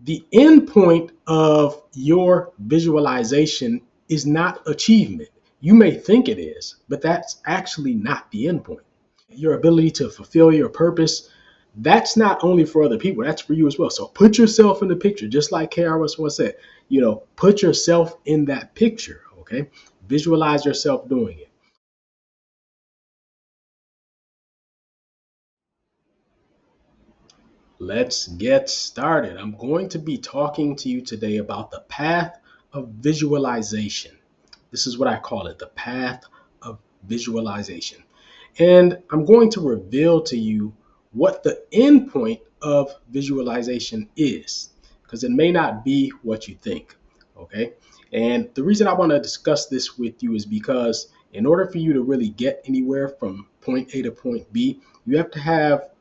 The end point of your visualization is not achievement. You may think it is, but that's actually not the end point. Your ability to fulfill your purpose, that's not only for other people, that's for you as well. So put yourself in the picture, just like KRS once said, put yourself in that picture, okay? Visualize yourself doing it. Let's get started. I'm going to be talking to you today about the path of visualization. This is what I call it, the path of visualization. And I'm going to reveal to you what the end point of visualization is, because it may not be what you think. Okay. And the reason I want to discuss this with you is because in order for you to really get anywhere from point A to point B, you have to have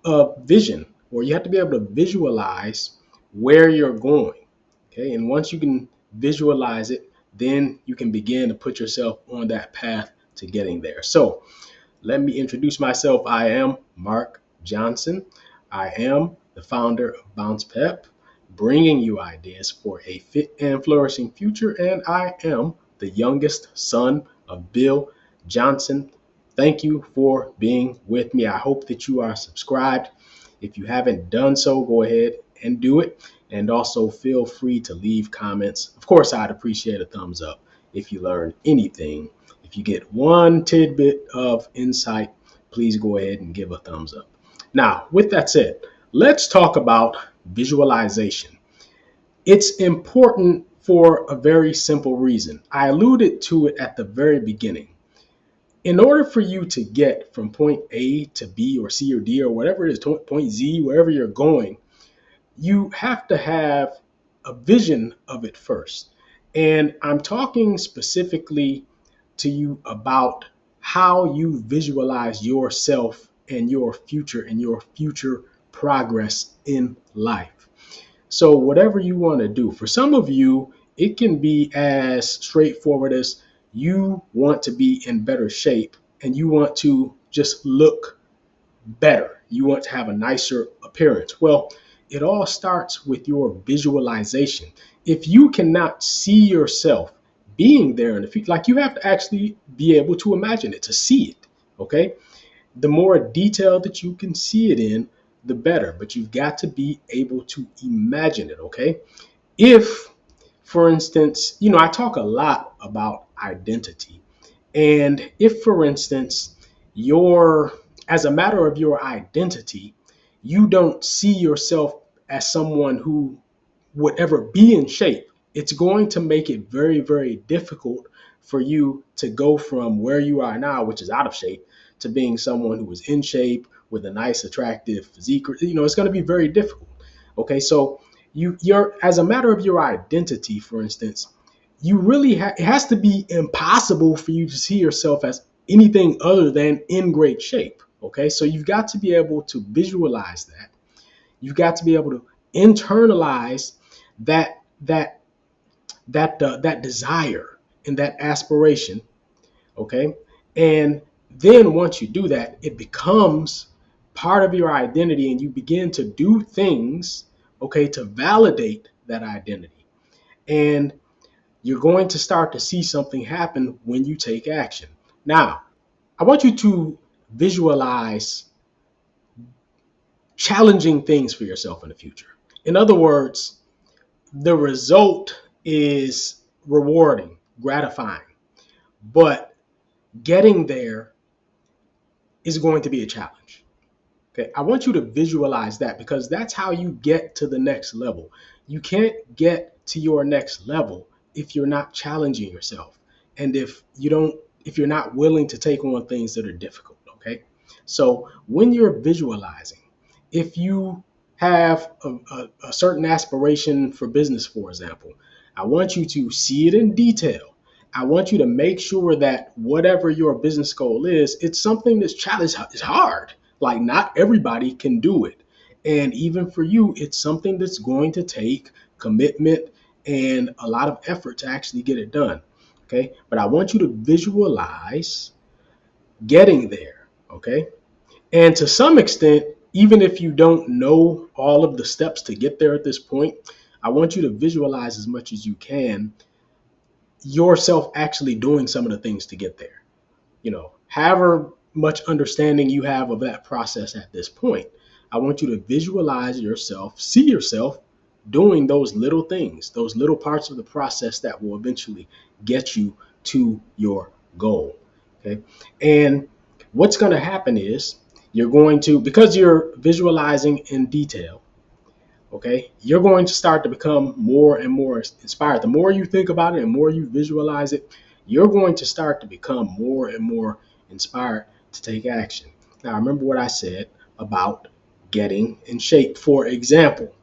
a vision, or you have to be able to visualize where you're going. Okay. And once you can visualize it, then you can begin to put yourself on that path to getting there. So let me introduce myself. I am Mark Johnson. I am the founder of Bounce Pep, bringing you ideas for a fit and flourishing future. And I am the youngest son of Bill Johnson. Thank you for being with me. I hope that you are subscribed. If you haven't done so, go ahead and do it. And also feel free to leave comments. Of course, I'd appreciate a thumbs up if you learned anything. If you get one tidbit of insight, please go ahead and give a thumbs up. Now, with that said, let's talk about visualization. It's important for a very simple reason. I alluded to it at the very beginning. In order for you to get from point A to B or C or D or whatever it is, point Z, wherever you're going, you have to have a vision of it first. And I'm talking specifically to you about how you visualize yourself and your future progress in life. So whatever you want to do, for some of you, it can be as straightforward as you want to be in better shape and you want to just look better. You want to have a nicer appearance. Well, it all starts with your visualization. If you cannot see yourself being there in the future, like you have to actually be able to imagine it, to see it. Okay. The more detail that you can see it in, the better, but you've got to be able to imagine it. Okay. If, for instance, I talk a lot about identity. And if, for instance, as a matter of your identity, you don't see yourself as someone who would ever be in shape, it's going to make it very, very difficult for you to go from where you are now, which is out of shape, to being someone who is in shape with a nice, attractive physique. It's going to be very difficult. Okay, so you're as a matter of your identity, for instance, you really it has to be impossible for you to see yourself as anything other than in great shape. Okay, so you've got to be able to visualize that. You've got to be able to internalize that desire and that aspiration. Okay, and then once you do that, it becomes part of your identity, and you begin to do things, okay, to validate that identity. And you're going to start to see something happen when you take action. Now, I want you to visualize challenging things for yourself in the future. In other words, the result is rewarding, gratifying, but getting there is going to be a challenge. Okay, I want you to visualize that, because that's how you get to the next level. You can't get to your next level if you're not challenging yourself, and if you're not willing to take on things that are difficult. Okay, so when you're visualizing, if you have a certain aspiration for business, for example, I want you to see it in detail. I want you to make sure that whatever your business goal is, it's something that's challenged. It's hard. Like, not everybody can do it. And even for you, it's something that's going to take commitment and a lot of effort to actually get it done. Okay. But I want you to visualize getting there. Okay. And to some extent, even if you don't know all of the steps to get there at this point, I want you to visualize as much as you can yourself actually doing some of the things to get there. However much understanding you have of that process at this point, I want you to visualize yourself, see yourself doing those little things, those little parts of the process that will eventually get you to your goal. Okay. And what's going to happen is you're going to, because you're visualizing in detail, okay, you're going to start to become more and more inspired. The more you think about it and more you visualize it, you're going to start to become more and more inspired to take action. Now, remember what I said about getting in shape. For example,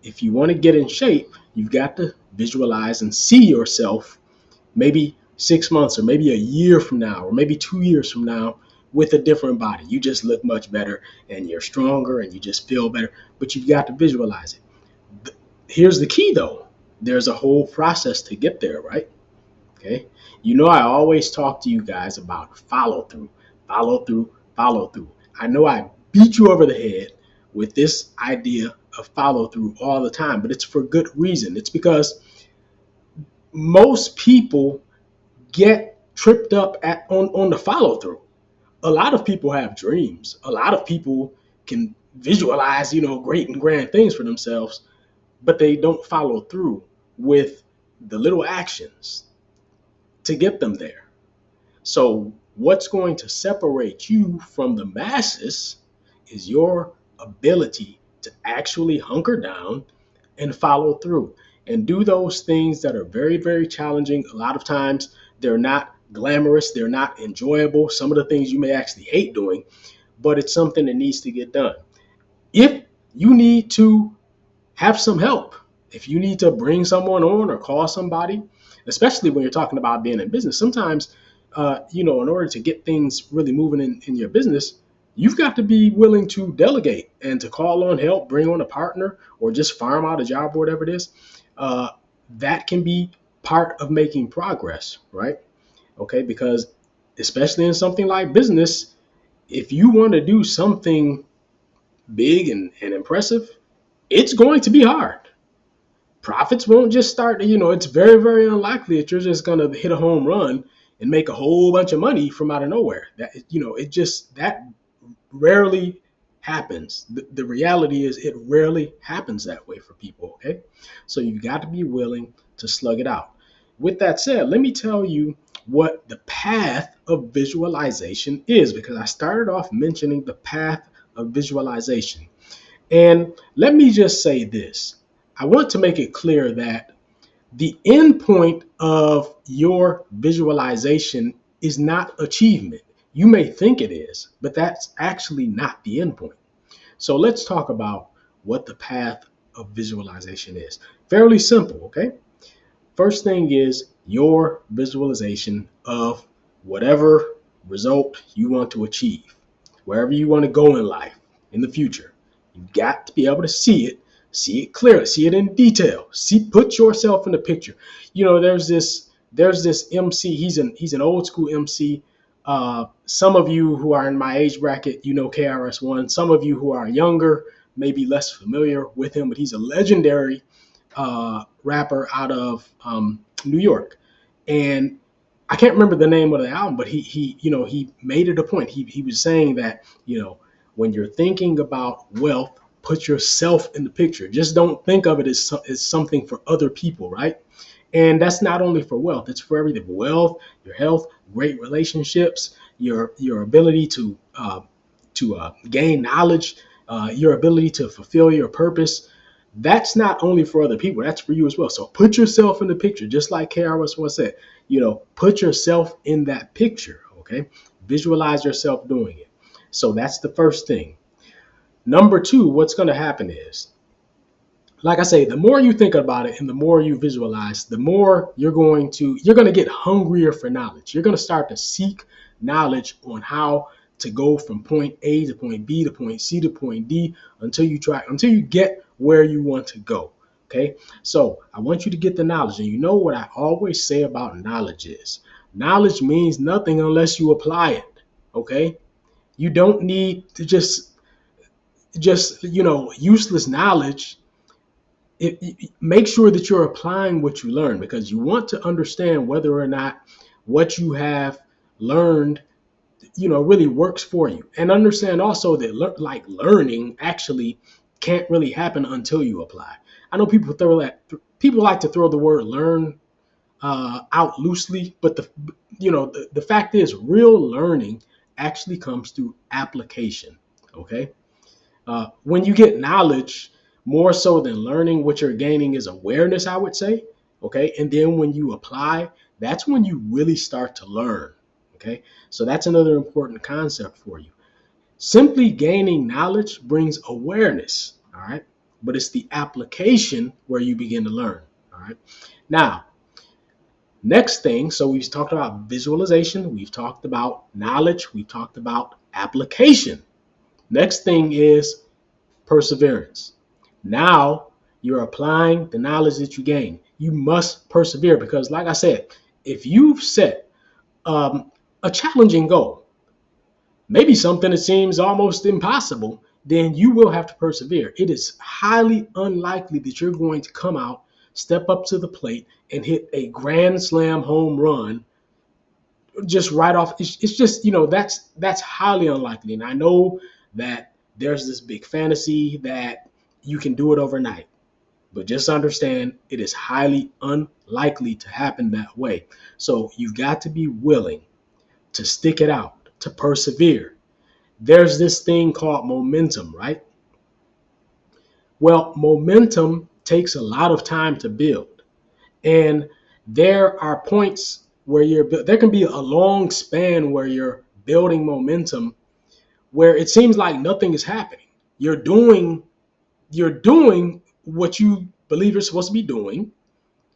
if you want to get in shape, you've got to visualize and see yourself maybe 6 months or maybe a year from now or maybe 2 years from now with a different body. You just look much better and you're stronger and you just feel better, but you've got to visualize it. Here's the key though. There's a whole process to get there, right? Okay. I always talk to you guys about follow through, follow through, follow through. I know I beat you over the head with this idea of follow through all the time, but it's for good reason. It's because most people get tripped up on the follow through. A lot of people have dreams. A lot of people can visualize, great and grand things for themselves, but they don't follow through with the little actions to get them there. So what's going to separate you from the masses is your ability to actually hunker down and follow through and do those things that are very, very challenging. A lot of times they're not glamorous, they're not enjoyable. Some of the things you may actually hate doing, but it's something that needs to get done. If you need to have some help, if you need to bring someone on or call somebody, especially when you're talking about being in business, sometimes, in order to get things really moving in your business, you've got to be willing to delegate and to call on help, bring on a partner, or just farm out a job or whatever it is. Uh, that can be part of making progress, right? Okay, because especially in something like business, if you want to do something big and impressive, it's going to be hard. Profits won't just start, it's very, very unlikely that you're just going to hit a home run and make a whole bunch of money from out of nowhere. That rarely happens. The reality is it rarely happens that way for people, okay? So you've got to be willing to slug it out. With that said, let me tell you what the path of visualization is, because I started off mentioning the path of visualization. And let me just say this. I want to make it clear that the end point of your visualization is not achievement. You may think it is, but that's actually not the end point. So let's talk about what the path of visualization is. Fairly simple, okay? First thing is your visualization of whatever result you want to achieve, wherever you want to go in life in the future. You've got to be able to see it clearly, see it in detail. Put yourself in the picture. There's this MC. He's an old school MC. Some of you who are in my age bracket, KRS-One. Some of you who are younger may be less familiar with him, but he's a legendary rapper out of New York, and I can't remember the name of the album, but he made it a point. He was saying that when you're thinking about wealth, put yourself in the picture. Just don't think of it as something for other people, right? And that's not only for wealth; it's for everything. Wealth, your health, great relationships, your ability to gain knowledge, your ability to fulfill your purpose. That's not only for other people, that's for you as well. So put yourself in the picture, just like KRS once said, put yourself in that picture, okay? Visualize yourself doing it. So that's the first thing. Number two, what's going to happen is, like I say, the more you think about it and the more you visualize, the more you're going to get hungrier for knowledge. You're going to start to seek knowledge on how to go from point A to point B to point C to point D until you get where you want to go. Okay. So I want you to get the knowledge. And you know what I always say about knowledge is knowledge means nothing unless you apply it. Okay. You don't need to just just, useless knowledge. Make sure that you're applying what you learn, because you want to understand whether or not what you have learned, really works for you. And understand also that learning actually can't really happen until you apply. I know people like to throw the word learn out loosely, but the fact is, real learning actually comes through application. Okay. When you get knowledge, more so than learning, what you're gaining is awareness, I would say. Okay. And then when you apply, that's when you really start to learn. Okay. So that's another important concept for you. Simply gaining knowledge brings awareness. All right. But it's the application where you begin to learn. All right. Now, next thing, so we've talked about visualization, we've talked about knowledge, we've talked about application. Next thing is perseverance. Now you're applying the knowledge that you gain. You must persevere, because, like I said, if you've set a challenging goal, maybe something that seems almost impossible, then you will have to persevere. It is highly unlikely that you're going to come out, step up to the plate, and hit a grand slam home run just right off. It's just, that's highly unlikely. And I know that there's this big fantasy that you can do it overnight, but just understand it is highly unlikely to happen that way. So you've got to be willing to stick it out, to persevere. There's this thing called momentum, right? Well, momentum takes a lot of time to build. And there are points where there can be a long span where you're building momentum, where it seems like nothing is happening. You're doing what you believe you're supposed to be doing.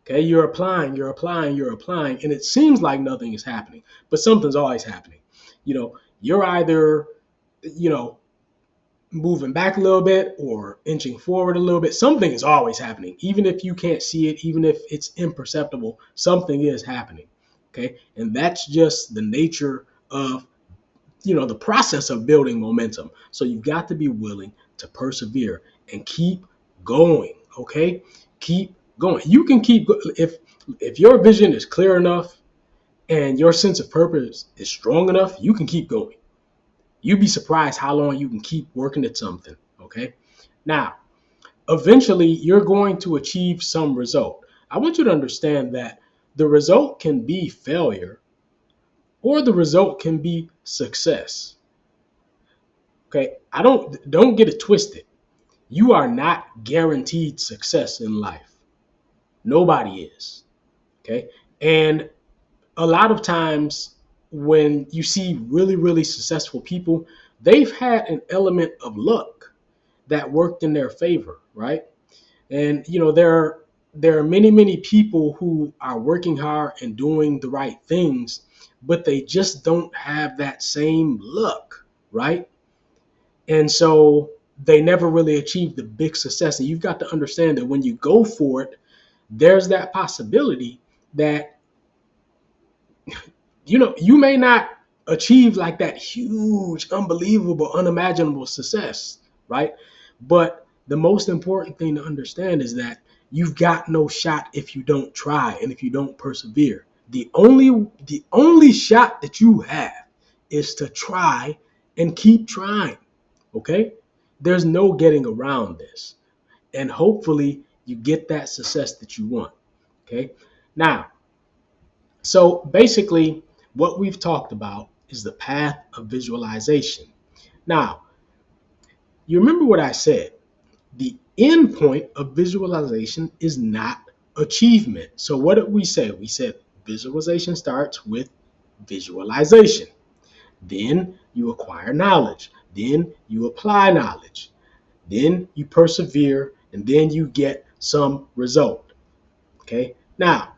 Okay, you're applying, and it seems like nothing is happening, but something's always happening. You're either, you know, moving back a little bit or inching forward a little bit. Something is always happening. Even if you can't see it, even if it's imperceptible, something is happening. Okay. And that's just the nature of, the process of building momentum. So you've got to be willing to persevere and keep going. Okay. Keep going. You can if your vision is clear enough and your sense of purpose is strong enough, you can keep going. You'd be surprised how long you can keep working at something. Okay. Now, eventually, you're going to achieve some result. I want you to understand that the result can be failure or the result can be success. Okay. Don't get it twisted. You are not guaranteed success in life. Nobody is. Okay. And a lot of times when you see really, really successful people, they've had an element of luck that worked in their favor, right? And there are many, many people who are working hard and doing the right things, but they just don't have that same luck, right? And so they never really achieve the big success. And you've got to understand that when you go for it, there's that possibility that you may not achieve like that huge, unbelievable, unimaginable success, right? But the most important thing to understand is that you've got no shot if you don't try and if you don't persevere. The only shot that you have is to try and keep trying. Okay? There's no getting around this. And hopefully you get that success that you want. Okay? Now, so basically, what we've talked about is the path of visualization. Now, you remember what I said. The end point of visualization is not achievement. So what did we say? We said visualization starts with visualization. Then you acquire knowledge. Then you apply knowledge. Then you persevere, and then you get some result. Okay? Now,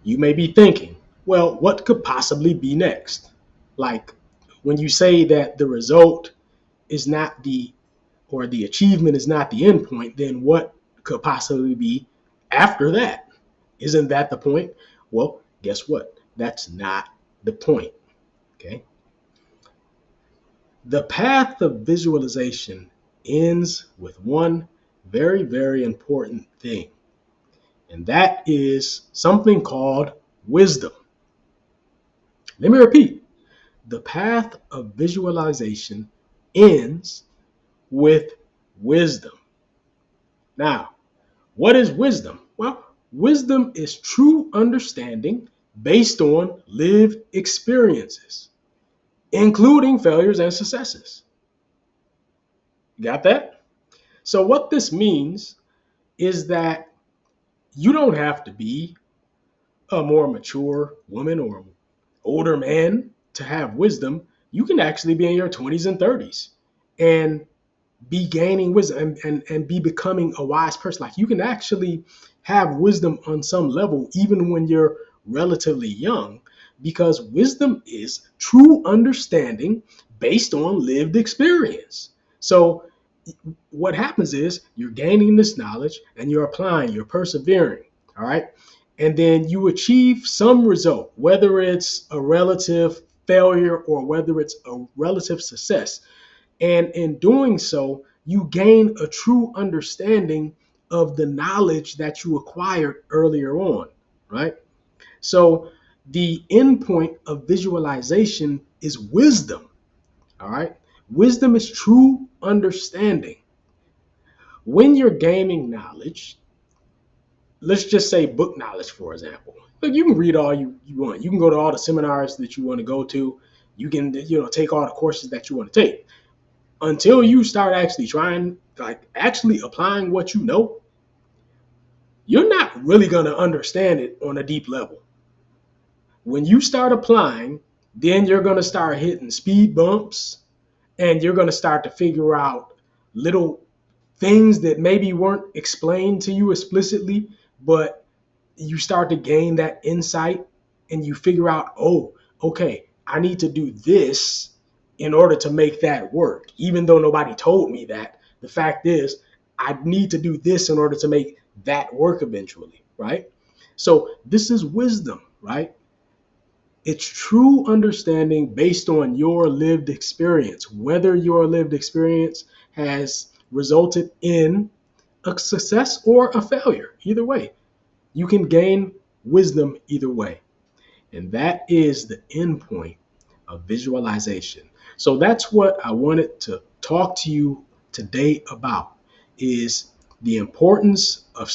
you may be thinking, well, what could possibly be next? Like when you say that the result is not or the achievement is not the end point, then what could possibly be after that? Isn't that the point? Well, guess what? That's not the point. Okay. The path of visualization ends with one very, very important thing, and that is something called wisdom. Let me repeat. The path of visualization ends with wisdom. Now, what is wisdom? Well, wisdom is true understanding based on lived experiences, including failures and successes. Got that? So, what this means is that you don't have to be a more mature woman or older man to have wisdom. You can actually be in your 20s and 30s and be gaining wisdom and be becoming a wise person. Like, you can actually have wisdom on some level even when you're relatively young, because wisdom is true understanding based on lived experience. So what happens is you're gaining this knowledge and you're applying, you're persevering. All right. And then you achieve some result, whether it's a relative failure or whether it's a relative success. And in doing so, you gain a true understanding of the knowledge that you acquired earlier on, right? So the endpoint of visualization is wisdom, all right? Wisdom is true understanding. When you're gaining knowledge, let's just say book knowledge, for example. Look, you can read all you want. You can go to all the seminars that you want to go to. You can, take all the courses that you want to take. Until you start actually trying, like actually applying what you know, you're not really going to understand it on a deep level. When you start applying, then you're going to start hitting speed bumps and you're going to start to figure out little things that maybe weren't explained to you explicitly, but you start to gain that insight and you figure out, oh, okay, I need to do this in order to make that work. Even though nobody told me that, the fact is, I need to do this in order to make that work eventually, right? So this is wisdom, right? It's true understanding based on your lived experience, whether your lived experience has resulted in a success or a failure. Either way, you can gain wisdom either way. And that is the end point of visualization. So that's what I wanted to talk to you today about, is the importance of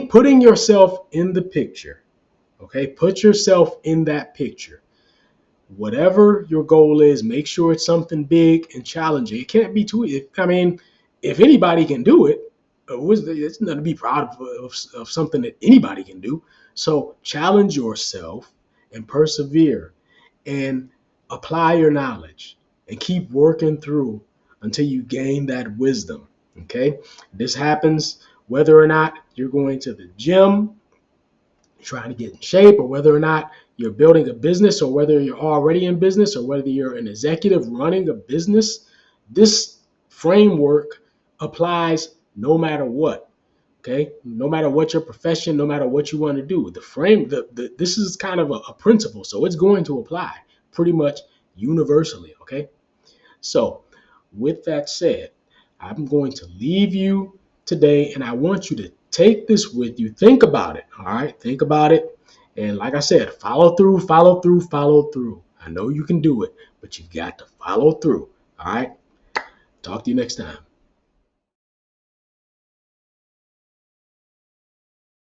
putting yourself in the picture. Okay, put yourself in that picture. Whatever your goal is, make sure it's something big and challenging. It can't be too, if anybody can do it, it's nothing to be proud of something that anybody can do. So challenge yourself and persevere and apply your knowledge and keep working through until you gain that wisdom. Okay. This happens whether or not you're going to the gym, trying to get in shape, or whether or not you're building a business, or whether you're already in business, or whether you're an executive running a business. This framework applies no matter what. Okay, no matter what your profession, no matter what you want to do, this is kind of a principle, so it's going to apply pretty much universally. Okay, so with that said, I'm going to leave you today, and I want you to take this with you. Think about it. All right, think about it, and like I said, follow through, follow through, follow through. I know you can do it, but you've got to follow through. All right, talk to you next time.